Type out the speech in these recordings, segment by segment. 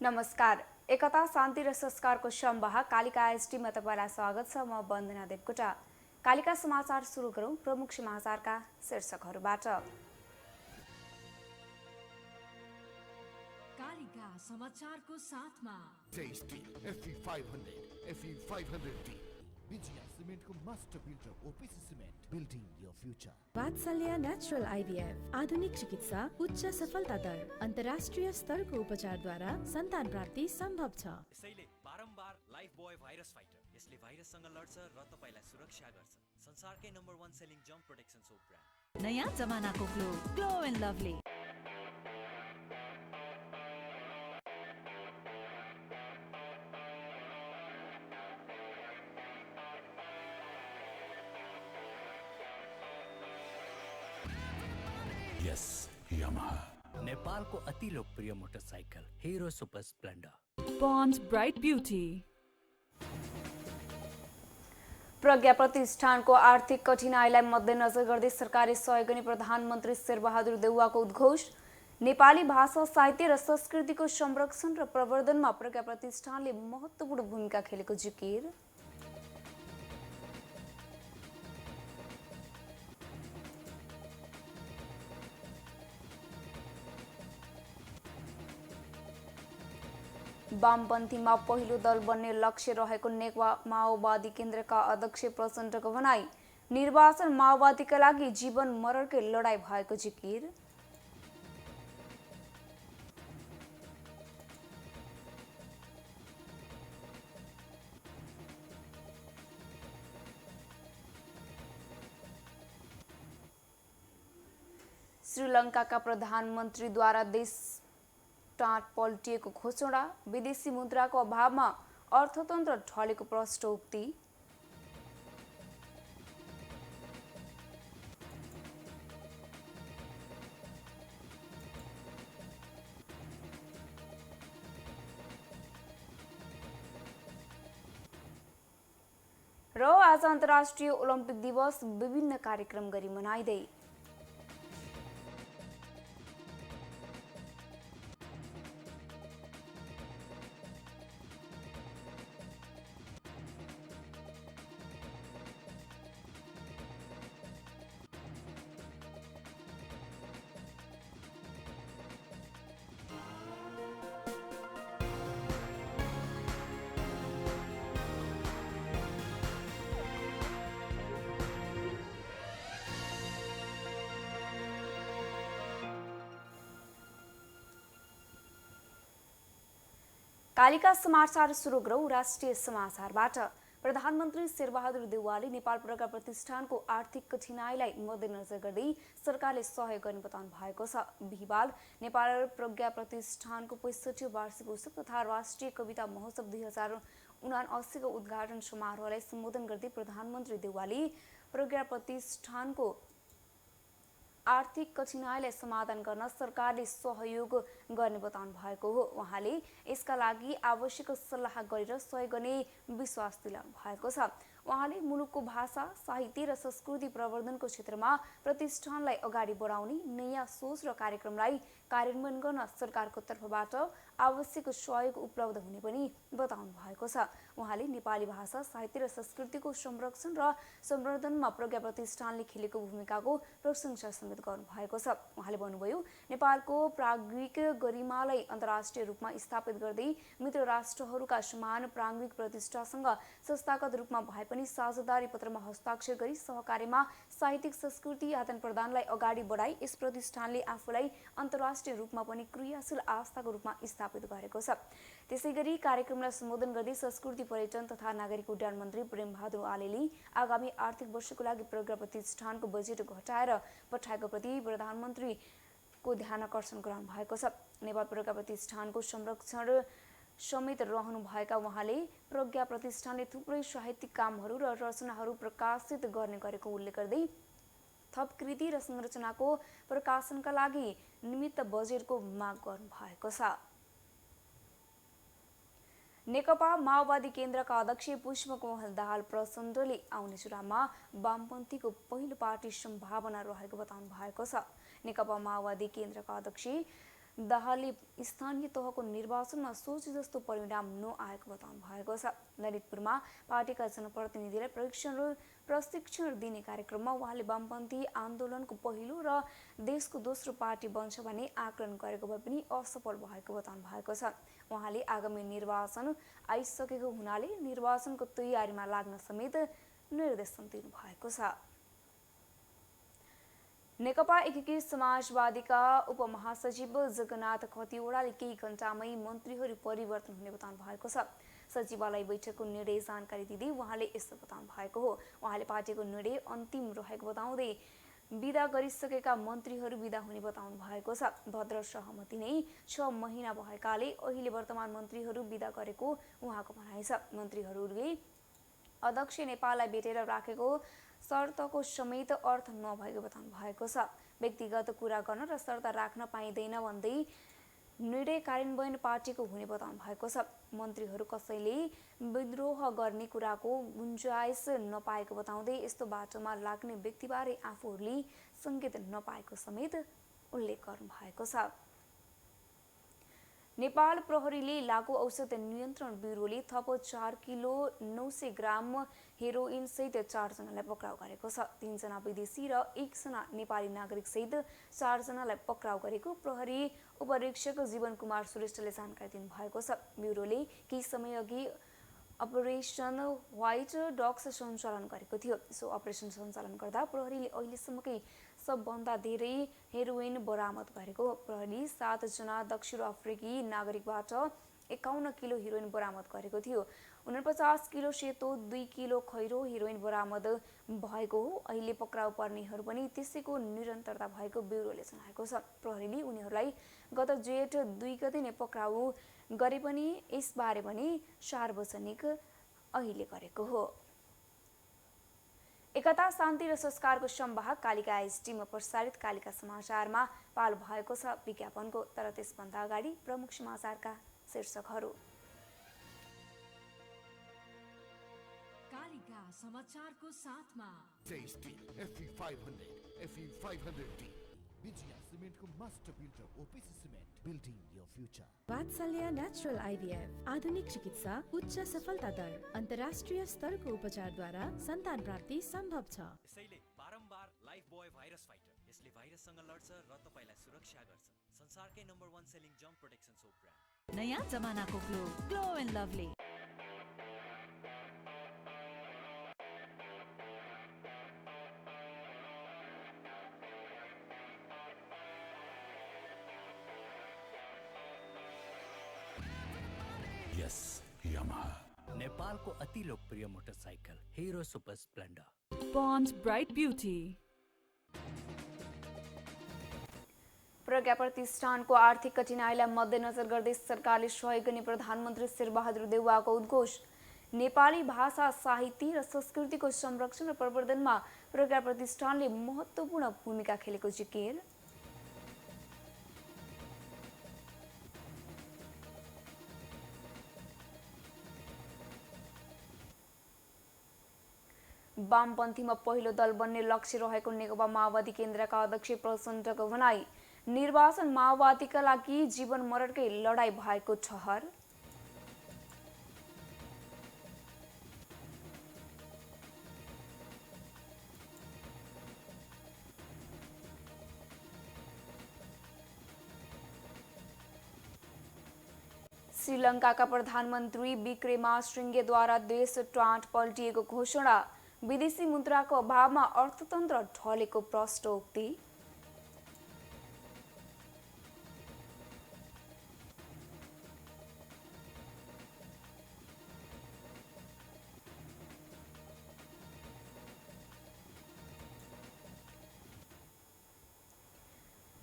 नमस्कार। एकता शान्ति र संस्कारको सम्वाह कालिका एसटीमा तपाईलाई स्वागत छ। म वन्दना देवकोटा। कालिका समाचार सुरु गरौं प्रमुख समाचारका शीर्षकहरूबाट। कालिका समाचारको साथमा टेस्टी FE500 FE500D विजया सिमेन्टको master builder OPC cement building your future. Vatsalya natural IVF आधुनिक चिकित्सा उच्च सफलता दर अन्तर्राष्ट्रिय स्तरको उपचारद्वारा सन्तान प्राप्ति सम्भव छ। यसैले बारम्बार लाइफ बोय भाइरस फाइटर यसले भाइरससँग लड्छ र तपाईलाई सुरक्षा गर्छ। संसारकै number 1 selling germ protection soap brand. नयाँ जमानाको ग्लो एन्ड लभली। यस यामाहा नेपालको अति लोकप्रिय motorcycle hero super Splendor. Bond's Bright Beauty। प्रज्ञा प्रतिष्ठानको आर्थिक कठिनाइलाई मध्यनजर गर्दै सरकारले सहयोग गर्ने प्रधानमन्त्री शेरबहादुर देउवाको उद्घोष। नेपाली भाषा साहित्य र संस्कृतिको संरक्षण र प्रवर्धनमा प्रज्ञा प्रतिष्ठानले महत्त्वपूर्ण भूमिका खेलेको जिकिर। वामपन्थीमा पहिलो दल बन्ने लक्ष्य रहेको नेकपा माओवादी केन्द्रका अध्यक्ष प्रचण्डको भनाई। निर्वाचन माओवादीका लागि जीवन मरणकै लडाईँ भएको जिकिर। श्रीलङ्काका प्रधानमन्त्रीद्वारा देश टाँट पल्टिएको घोषणा। विदेशी मुद्राको अभावमा अर्थतन्त्र ढलेको प्रष्ट उक्ति। र आज अन्तर्राष्ट्रिय ओलम्पिक दिवस विभिन्न कार्यक्रम गरी मनाइँदै। कालिका समाचार सुरु गरौं राष्ट्रिय समाचारबाट। प्रधानमन्त्री शेरबहादुर देउवाले नेपाल प्रज्ञा प्रतिष्ठानको आर्थिक कठिनाइलाई मध्यनजर गर्दै सरकारले सहयोग गर्ने बताउनु भएको छ। बिहिबार नेपाल प्रज्ञा प्रतिष्ठानको 65औं वार्षिक उत्सव तथा राष्ट्रिय कविता महोत्सव 2079 को उद्घाटन समारोहलाई सम्बोधन गर्दै प्रधानमन्त्री देउवाले प्रज्ञा प्रतिष्ठानको आर्थिक कठिनाइलाई समाधान गर्न सरकारले सहयोग गर्ने बताउनु भएको हो। उहाँले यसका लागि आवश्यक सल्लाह गरेर सहयोग गर्ने विश्वास दिलाउनु भएको छ। उहाँले मुलुकको भाषा साहित्य र संस्कृति प्रवर्धनको क्षेत्रमा प्रतिष्ठानलाई अगाडि बढाउने नयाँ सोच र कार्यक्रमलाई कार्यान्वयन गर्न सरकारको तर्फबाट आवश्यक सहयोग उपलब्ध हुने पनि बताउनु भएको छ। उहाँले नेपाली भाषा साहित्य र संस्कृतिको संरक्षण र संवर्धनमा प्रज्ञा प्रतिष्ठानले खेलेको भूमिकाको प्रशंसा समेत गर्नु भएको छ। उहाँले भन्नुभयो, नेपालको प्राज्ञिक गरिमालाई अन्तर्राष्ट्रिय रूपमा स्थापित गर्दै मित्र राष्ट्रहरूका समान प्राज्ञिक प्रतिष्ठासँग संस्थागत रूपमा भए पनि साझेदारी पत्रमा हस्ताक्षर गरी सहकार्यमा साहित्यिक संस्कृति आदान प्रदानलाई अगाडि बढाई यस प्रतिष्ठानले आफूलाई अन्तर्राष्ट्रिय रूपमा पनि क्रियाशील आस्थाको रूपमा स्थापित गरेको छ। त्यसैगरी कार्यक्रमलाई सम्बोधन गर्दै संस्कृति पर्यटन तथा नागरिक उड्डयन मन्त्री प्रेमबहादुर आलेले आगामी आर्थिक वर्षको लागि प्रज्ञा प्रतिष्ठानको बजेट घटाएर पठाएको प्रति प्रधानमन्त्रीको ध्यान आकर्षण गराउनु भएको छ। नेपाल प्रज्ञा प्रतिष्ठानको संरक्षण समेत रहनुभएका उहाँले प्रज्ञा प्रतिष्ठानले थुप्रै साहित्यिक कामहरू र रचनाहरू प्रकाशित गर्ने गरेको उल्लेख गर्दै थप कृति र संरचनाको प्रकाशनका लागि निमित्त बजेटको माग गर्नु भएको छ। नेकपा माओवादी केन्द्रका अध्यक्ष पुष्पकमल दाहाल प्रचण्डले आउने चुनावमा वामपन्थीको पहिलो पार्टी सम्भावना रहेको बताउनु भएको छ। नेकपा माओवादी केन्द्रका अध्यक्ष दाहालले स्थानीय तहको निर्वाचनमा सोचे जस्तो परिणाम नआएको बताउनु भएको छ। ललितपुरमा पार्टीका जनप्रतिनिधिलाई प्रशिक्षण दिने कार्यक्रममा उहाँले वामपन्थी आन्दोलनको पहिलो र देशको दोस्रो पार्टी बन्छ भन्ने आकलन गरेको भए पनि असफल भएको बताउनु भएको छ। उहाँले आगामी निर्वाचन आइसकेको हुनाले निर्वाचनको तयारीमा लाग्न समेत निर्देशन दिनुभएको छ। नेकपा एकीकृत समाजवादीका उपमहासचिव जगन्नाथ खतिवड़ाले केही घण्टामै मन्त्रीहरू परिवर्तन हुने बताउनु भएको छ। सचिवालय बैठकको निर्णय जानकारी दिँदै उहाँले यसो बताउनु भएको हो। उहाँले पार्टीको निर्णय अन्तिम रहेको बताउँदै विदा गरिसकेका मन्त्रीहरू विदा हुने बताउनु भएको छ। भद्र सहमति नै 6 महिना भएकाले अहिले वर्तमान मन्त्रीहरू विदा गरेको उहाँको भनाइ छ। मन्त्रीहरूले अध्यक्ष नेपाललाई भेटेर राखेको शर्तको समेत अर्थ नभएको बताउनु भएको छ। व्यक्तिगत कुरा गर्न र शर्त राख्न पाइँदैन भन्दै निर्णय कार्यान्वयन पार्टीको हुने बताउनु भएको छ। मन्त्रीहरू कसैले विद्रोह गर्ने कुराको गुन्जाइस नपाएको बताउँदै यस्तो बाटोमा लाग्ने व्यक्तिबारे आफूहरूले सङ्केत नपाएको समेत उल्लेख गर्नु भएको छ। नेपाल प्रहरीले लागु औषध नियन्त्रण ब्युरोले थप 4 किलो 900 ग्राम हेरोइन सहित 4 जनालाई पक्राउ गरेको छ। 3 जना विदेशी र 1 जना नेपाली नागरिक सहित 4 जनालाई पक्राउ गरेको प्रहरी उपरीक्षक जीवन कुमार श्रेष्ठले जानकारी दिनुभएको छ। ब्युरोले केही समय अघि अपरेसन व्हाइट डक्स सञ्चालन गरेको थियो। सो अपरेसन सञ्चालन गर्दा प्रहरीले अहिलेसम्मकै सबभन्दा धेरै हेरोइन बरामद गरेको। प्रहरीले 7 जना दक्षिण अफ्रिकी नागरिकबाट 51 किलो हेरोइन बरामद गरेको थियो। 49 किलो सेतो 2 किलो खैरो हेरोइन बरामद भएको हो। अहिले पक्राउ पर्नेहरू पनि त्यसैको निरन्तरता भएको ब्युरोले जनाएको छ। प्रहरीले उनीहरूलाई गत जेठ 2 गते नै पक्राउ गरे पनि यसबारे पनि सार्वजनिक अहिले गरेको हो। एकता शान्ति र संस्कारको संवाहक कालिका एसटीमा प्रसारित कालिका समाचारमा पाल भएको छ विज्ञापनको। तर त्यसभन्दा अगाडि प्रमुख समाचारका शीर्षकहरू। कालिका समाचारको साथमा Tasty FE500, FE500D. विजया सिमेन्टको master builder OPC cement, building your future. Vatsalya natural IVF आधुनिक चिकित्सा उच्च सफलता दर अन्तर्राष्ट्रिय स्तरको उपचारद्वारा सन्तान प्राप्ति सम्भव छ। यसैले बारम्बार लाइफ बोय भाइरस फाइटर, यसले भाइरससँग लड्छ र तपाईलाई सुरक्षा गर्छ। संसारकै नम्बर 1 सेलिङ जम्प प्रोटेक्सन सोप ब्रान्ड। नयाँ जमानाको ग्लो एन्ड लभली। यस यामाहा नेपालको अति लोकप्रिय motorcycle hero super Splendor. Pond's Bright Beauty। प्रज्ञा प्रतिष्ठानको आर्थिक कठिनाइलाई मध्यनजर गर्दै सरकारले सहयोग गर्ने प्रधानमन्त्री शेरबहादुर देउवाको उद्घोष। नेपाली भाषा साहित्य र संस्कृतिको संरक्षण र प्रवर्धनमा प्रज्ञा प्रतिष्ठानले महत्त्वपूर्ण भूमिका खेलेको जिकिर। वामपन्थीमा पहिलो दल बन्ने लक्ष्य रहेको नेकपा माओवादी केन्द्रका अध्यक्ष प्रचण्डको भनाई। निर्वाचन माओवादीका लागि जीवन मरणकै लडाई भएको ठहर। श्रीलङ्काका प्रधानमन्त्री विक्रमासिंघेद्वारा देश टाँट पल्टिएको घोषणा। विदेशी मुद्राको अभावमा अर्थतन्त्र ढलेको प्रष्टोक्ति।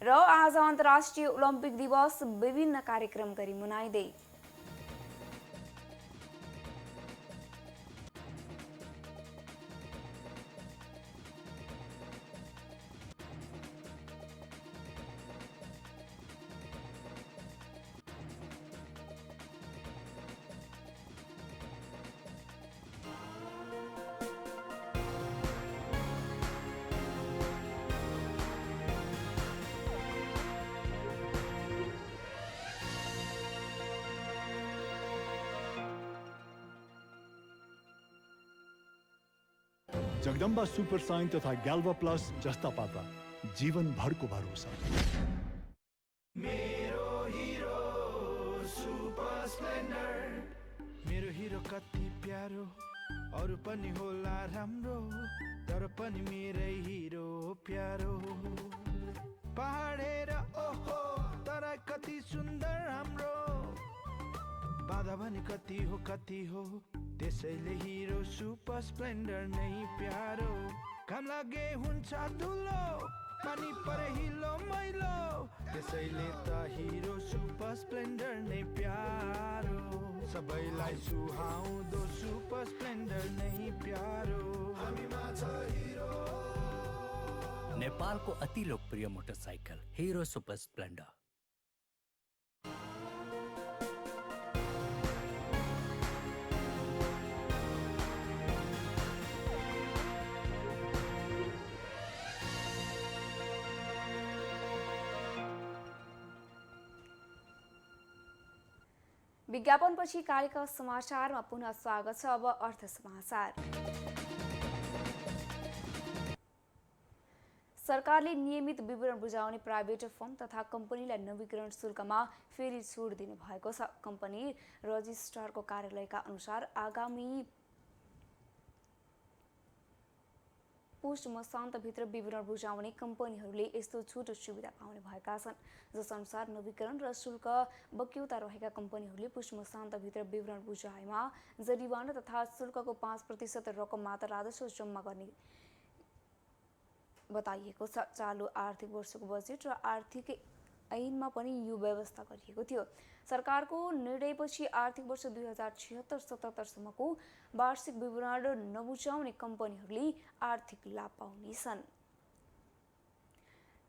र आज अन्तर्राष्ट्रिय ओलम्पिक दिवस विभिन्न कार्यक्रम गरी मनाइँदै। जगदम्बा सुपर साइन तथा ग्याल्भा प्लस जस्ता पाता जीवनभरको भरोसा। मेरो हिरो कति प्यारो, अरू पनि होला राम्रो, तर पनि मेरै हिरो प्यारो। पहाडेर ओहो तर कति सुन्दर हाम्रो, बाधा भने कति हो, त्यसैले हिरो सुपर स्प्लेन्डर नै प्यारो। काम लागे हुन्छ धुलो, पानी परे हिलो मैलो, त्यसैले त हिरो सुपर स्प्लेन्डर नै प्यारो। सबैलाई सुहाउँदो सुपर स्प्लेन्डर नै प्यारो। हामीमा छ हिरो। नेपालको अति लोकप्रिय मोटरसाइकल हिरो सुपर स्प्लेन्डर। विज्ञापनपछि कालिका समाचारमा पुनः स्वागत छ। अब अर्थ समाचार। सरकारले नियमित विवरण बुझाउने प्राइभेट फर्म तथा कम्पनीलाई नवीकरण शुल्कमा फेरि छुट दिने भएको छ। कम्पनी रजिस्ट्रारको कार्यालयका अनुसार आगामी पुष मसान्तभित्र विवरण बुझाउने कम्पनीहरूले यस्तो छुट सुविधा पाउने भएका छन्। जसअनुसार नवीकरण र शुल्क बक्यौता रहेका कम्पनीहरूले पुष मसान्तभित्र विवरण बुझाएमा जरिवाना तथा शुल्कको 5% रकम मात्र राजस्व जम्मा गर्ने बताइएको छ। चालु आर्थिक वर्षको बजेट र आर्थिक ऐनमा पनि यो व्यवस्था गरिएको थियो। सरकारको निर्णयपछि आर्थिक वर्ष 2076-77 सम्मको वार्षिक विवरण नबुझाउने कम्पनीहरूले आर्थिक लाभ पाउनेछन्।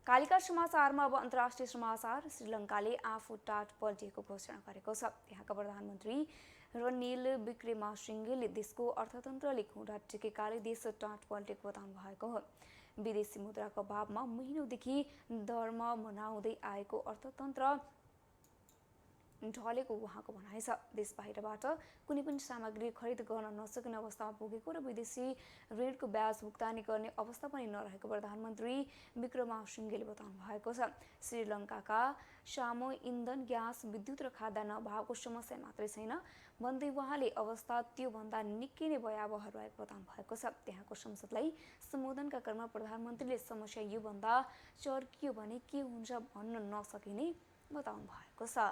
कालिका समाचारमा अब अन्तर्राष्ट्रिय समाचार। श्रीलङ्काले आफू टाट पल्टिएको घोषणा गरेको छ। त्यहाँका प्रधानमन्त्री रनिल विक्रमासिंघेले देशको अर्थतन्त्रले खुँडा टेकेकाले देश टाट पल्टेको बताउनु भएको हो। विदेशी मुद्राको अभावमा महिनौदेखि धर्म मनाउँदै आएको अर्थतन्त्र ढलेको उहाँको भनाइ छ। देश बाहिरबाट कुनै पनि सामग्री खरिद गर्न नसकिने अवस्थामा पुगेको र विदेशी ऋणको ब्याज भुक्तानी गर्ने अवस्था पनि नरहेको प्रधानमन्त्री विक्रमासिंघेले बताउनु भएको छ। श्रीलङ्काका सामु इन्धन, ग्यास, विद्युत र खाद्यान्न अभावको समस्या मात्रै छैन भन्दै उहाँले अवस्था त्योभन्दा निकै नै भयावह रहेको बताउनु भएको छ। त्यहाँको संसदलाई सम्बोधनका क्रममा प्रधानमन्त्रीले समस्या योभन्दा चर्कियो भने के हुन्छ भन्न नसकिने बताउनु भएको छ।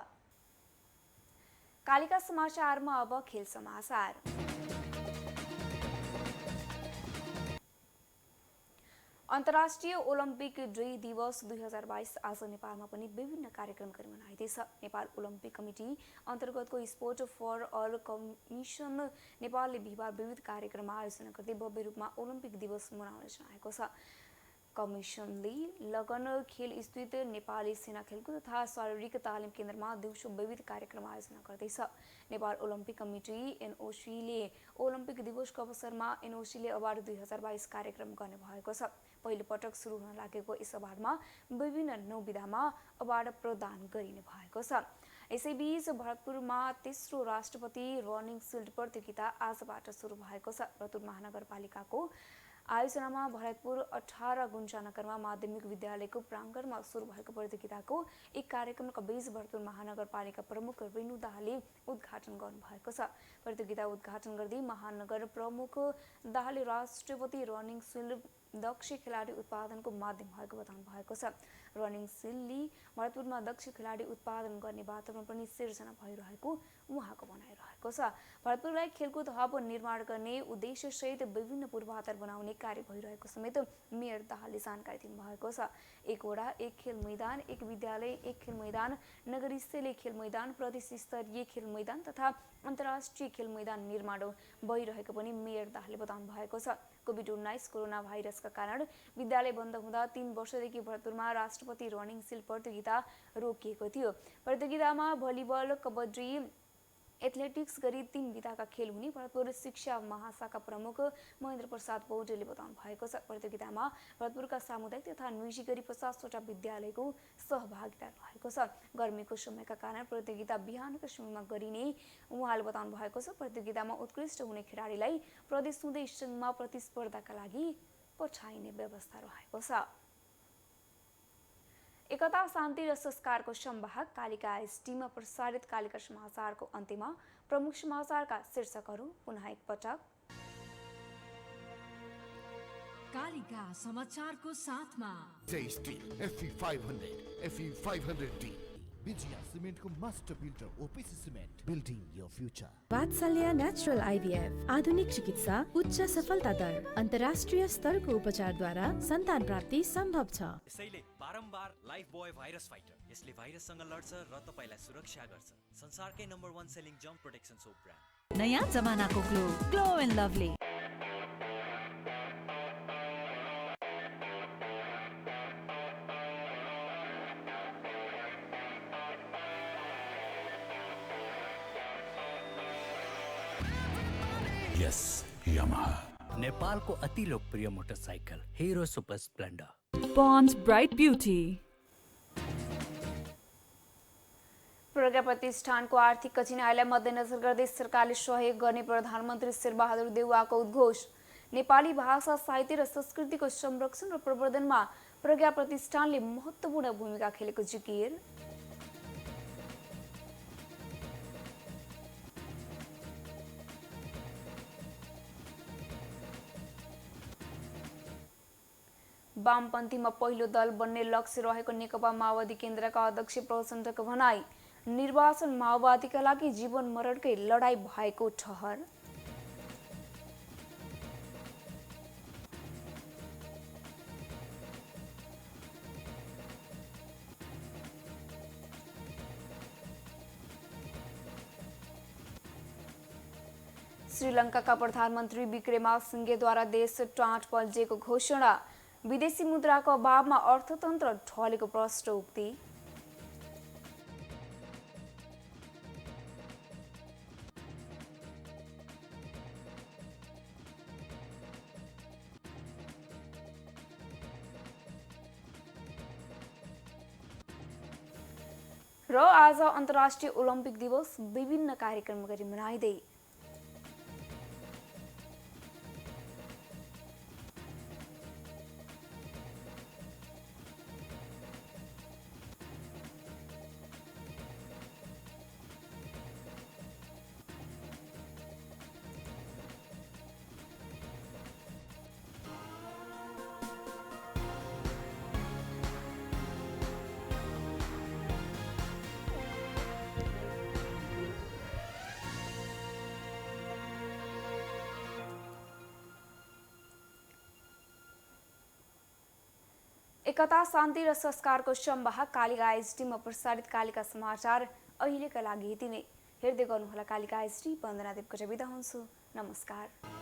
कालिका समाचारमा अब खेल समाचार। अन्तर्राष्ट्रिय ओलम्पिक दिवस 2022 आज नेपालमा पनि विभिन्न कार्यक्रम गरी मनाइँदैछ। नेपाल ओलम्पिक कमिटी अन्तर्गतको स्पोर्ट फर अल कमिसन नेपालले बिहिबार विविध कार्यक्रम आयोजना गर्दै भव्य रूपमा ओलम्पिक दिवस मनाउने जनाएको छ। कमिसनले लगन खेल स्थित नेपाली सेना खेलकुद तथा शारीरिक तालिम केन्द्रमा दिउँसो विविध कार्यक्रम आयोजना गर्दैछ। नेपाल ओलम्पिक कमिटी एनओसीले ओलम्पिक दिवसको अवसरमा एनओसीले अवार्ड 2022 कार्यक्रम गर्ने भएको छ। पहिलो पटक सुरु हुन लागेको यस अवार्डमा विभिन्न 9 विधामा अवार्ड प्रदान गरिने भएको छ। यसैबीच भरतपुरमा तेस्रो राष्ट्रपति रनिङ सिल्ड प्रतियोगिता आजबाट सुरु भएको छ। भरतपुर महानगरपालिकाको आयोजनामा भरतपुर 18 गुन्जानगरमा माध्यमिक विद्यालयको प्राङ्गणमा सुरु भएको प्रतियोगिताको एक कार्यक्रमका बीच भरतपुर महानगरपालिका प्रमुख रेणु दाहालले उद्घाटन गर्नुभएको छ। प्रतियोगिता उद्घाटन गर्दै महानगर प्रमुख दाहालले राष्ट्रपति रनिङ सिल्ड दक्ष खेलाडी उत्पादनको माध्यम भएको बताउनु भएको छ। रनिङ सिल्डले भरतपुरमा दक्ष खेलाडी उत्पादन गर्ने वातावरण पनि सिर्जना भइरहेको उहाँको भनाइरहेको छ। भरतपुरलाई खेलकुद हब निर्माण गर्ने उद्देश्यसहित विभिन्न पूर्वाधार बनाउने कार्य भइरहेको समेत मेयर दाहालले जानकारी दिनुभएको छ। एक वडा एक खेल मैदान, एक विद्यालय एक खेल मैदान, नगर स्तरीय खेल मैदान, प्रदेश स्तरीय खेल मैदान तथा अन्तर्राष्ट्रिय खेल मैदान निर्माण भइरहेको पनि मेयर दाहालले बताउनु भएको छ। कोभिड-19 कोरोना भाइरसका कारण विद्यालय बन्द हुँदा 3 वर्षदेखि भरतपुरमा राष्ट्रपति रनिङ सिल्ड प्रतियोगिता रोकिएको थियो। प्रतियोगितामा भलिबल, कबड्डी, एथलेटिक्स गरी 3 विधाका खेल हुने भरतपुर शिक्षा महाशाखा प्रमुख महेन्द्र प्रसाद पौडेलले बताउनु भएको छ। प्रतियोगितामा भरतपुरका सामुदायिक तथा निजी गरी 50वटा विद्यालयको सहभागिता रहेको छ। गर्मीको समयका कारण प्रतियोगिता बिहानको समयमा गरिने उहाँले बताउनु भएको छ। प्रतियोगितामा उत्कृष्ट हुने खेलाडीलाई प्रदेश हुँदै सङ्घमा प्रतिस्पर्धाका लागि पठाइने व्यवस्था रहेको छ। एकता शान्ति र संस्कारको संवाहक कालिका एसटीमा प्रसारित कालिका समाचारको अन्त्यमा प्रमुख समाचारका शीर्षकहरू पुनः एकपटक। कालिका समाचारको साथमा Tasty FE500, FE500D. विजया सिमेन्टको master builder OPC cement, building your future. Vatsalya natural IVF आधुनिक चिकित्सा उच्च सफलता दर अन्तर्राष्ट्रिय स्तरको उपचारद्वारा सन्तान प्राप्ति सम्भव छ। यसैले बारम्बार लाइफ बोय भाइरस फाइटर, यसले भाइरससँग लड्छ र तपाईलाई सुरक्षा गर्छ। संसारकै नम्बर 1 सेलिङ जम्प प्रोटेक्सन सोप ब्रान्ड। नयाँ जमानाको ग्लो एन्ड लभली। यस यामाहा नेपालको अति लोकप्रिय motorcycle hero super Splendor. Pond's Bright Beauty. प्रज्ञा प्रतिष्ठानको आर्थिक कठिनाइलाई मध्यनजर गर्दै सरकारले सहयोग गर्ने प्रधानमन्त्री शेरबहादुर देउवाको उद्घोष। नेपाली भाषा साहित्य र संस्कृतिको संरक्षण र प्रवर्धनमा प्रज्ञा प्रतिष्ठानले महत्त्वपूर्ण भूमिका खेलेको जिकिर। वामपन्थीमा पहिलो दल बन्ने लक्ष्य रहेको नेकपा माओवादी केन्द्रका अध्यक्ष प्रचण्डको भनाई। निर्वाचन माओवादीका लागि जीवन मरणकै लडाई भएको ठहर। श्रीलङ्काका प्रधानमन्त्री विक्रमासिंघेद्वारा देश टाँट पल्झेको घोषणा। विदेशी मुद्राको अभावमा अर्थतन्त्र ढलेको प्रष्ट उक्ति। र आज अन्तर्राष्ट्रिय ओलम्पिक दिवस विभिन्न कार्यक्रम गरी मनाइँदै। एकता शान्ति र संस्कारको संवाहक कालिका एसटीमा प्रसारित कालिका समाचार अहिलेका लागि यति नै। हेर्दै गर्नुहोला कालिका एसटी। वन्दना देवकोटा बिदा हुन्छु। नमस्कार।